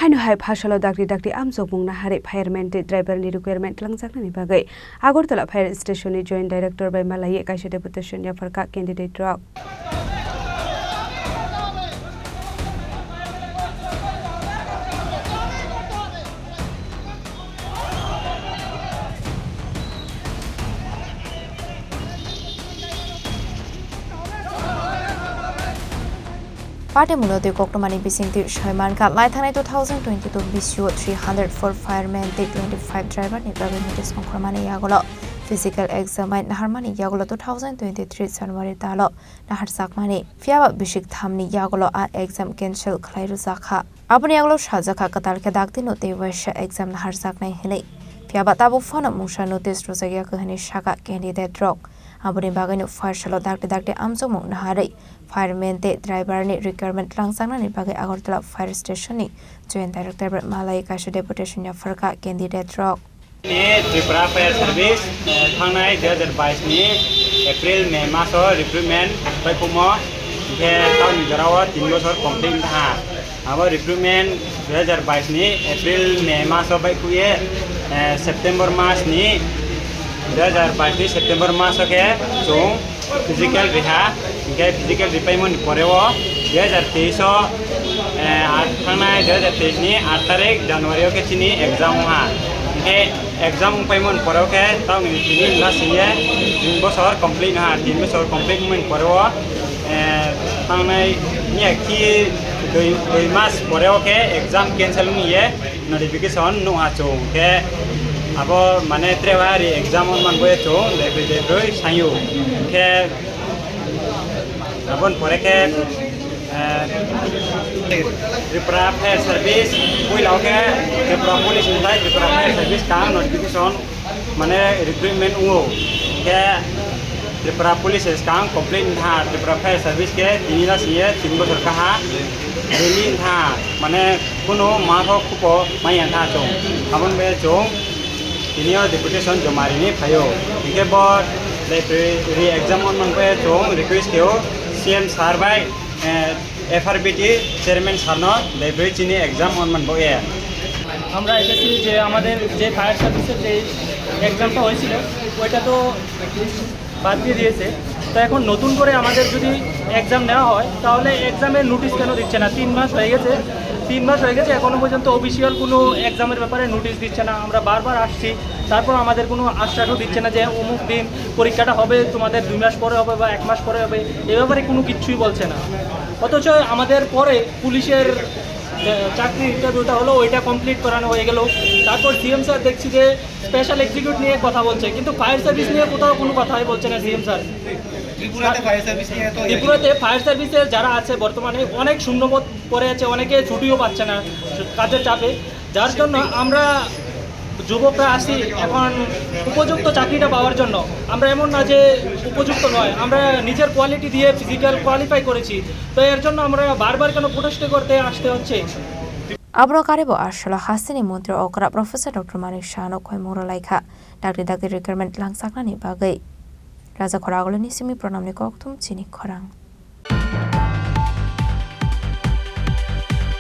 Haino hai phasalo dakri amjok mungna hare Fireman te driver ni requirement langjaknani bagai Agortala Fire Station ni Joint Director by Malai kaisa Deputation Yapharkha candidate rock Party Muloti Koktomani Bising Fireman got light and 2022 BCU 300 for Fireman 25 driver Requirementni Khorang Yagolo physical exam Harmani Yagolo 2023 January Talo Naharsakmani Fiaba Bishik Thamni Yagolo exam cancel Klairu Zakha Abuni Yagolo Shazaka Katalka Dakti Note Vesha exam Naharsaknai Hili Fiaba Tabu Fana Musha notice Rosaya Kahani Shaka candidate rock Abuni Bagano Fire Shalo Dakti Amzomo Nahari Fireman te driver ni requirement langsangna ni bagai Agortala Fire Station ni Joint Director Malai kaisa Deputation Yapharkha candidate rock Tripura Fire Service Thani 2022 ni April May maso recruitment by Pumo ke tahun jarawa 3 bosor complete ha abo recruitment 2022 ni April May maso by kuye September mas ni 2022 September maso ke chung physical reha physical repayment korewo 2023 Thani 2023 ni 8 tarik January ke Chini exam ha ke exam payment korewo ke tahun ini last year 3 bosor complete ha 3 bosor complete men korewo Thani ni ki 2 mas korewo ke exam cancel ni ye notification no ha chung ke abo mane trewari exam on man boye chung de sayu ke abon pore ke Tripura Fire Service koi lauke Tripura Police indai Tripura Fire Service ka notification mane recruitment ungo ke Tripura Police ka complaint tha Tripura Fire Service ke tinila siye 3 bosor ka ha daily tha mane kuno ma tho kupo mayan tha chong abon be chong tinio deputation jomari ni phayo ke bod re exam on man pe chong request keo CM sir by FRBT chairman sarno library Chini exam on man boye আমরা এসেছি যে আমাদের যে fire সার্ভিসের যে এক্সামটা হয়েছিল ওইটা তো বাদ দিয়ে দিয়েছে তো এখন নতুন করে আমাদের যদি এক্সাম নেওয়া হয় তাহলে এক্সামের নোটিশ কেন দিচ্ছে না 3 মাস হয়ে গেছে 3 মাস হয়ে গেছে এখনো পর্যন্ত অফিশিয়াল কোনো এক্সামের ব্যাপারে নোটিশ দিচ্ছে না আমরা বারবার আসছি তারপর আমাদের কোনো আশ্বাসও দিচ্ছে না যে অমুক দিন পরীক্ষাটা হবে তোমাদের 2 মাস পরে হবে বা 1 মাস পরে হবে এই ব্যাপারে কোনো কিছুই বলছে না অথচ আমাদের পরে পুলিশের চাকরি ইন্টারভিউটা হলো ওইটা কমপ্লিট করানো হয়ে গেল তারপর সিএম স্যার দেখছি যে স্পেশাল এক্সিকিউটিভ নিয়ে কথা বলছে কিন্তু ফায়ার সার্ভিস নিয়ে কোথাও কোনো কথাই বলছে না সিএম স্যার ত্রিপুরাতে ফায়ার সার্ভিসের যারা আছে বর্তমানে অনেক শূন্যপদ পড়ে আছে অনেকে ছুটিও পাচ্ছে না কাজের চাপে যার জন্য আমরা যুবকরা আসি এখন উপযুক্ত চাকরিটা পাওয়ার জন্য আমরা এমন না যে উপযুক্ত নয় আমরা নিজের কোয়ালিটি দিয়ে ফিজিক্যাল কোয়ালিফাই করেছি তো এর জন্য আমরা বারবার কেন প্রোটেস্ট করতে আসতে হচ্ছে Abrokarebo Ashla Hasini Mundro Okra Professor Dr. Manik Shano Koi Moralaika Dakti requirement langsaknani bagai Raza Khorang Simi Pronamni Koktum Chini Khorang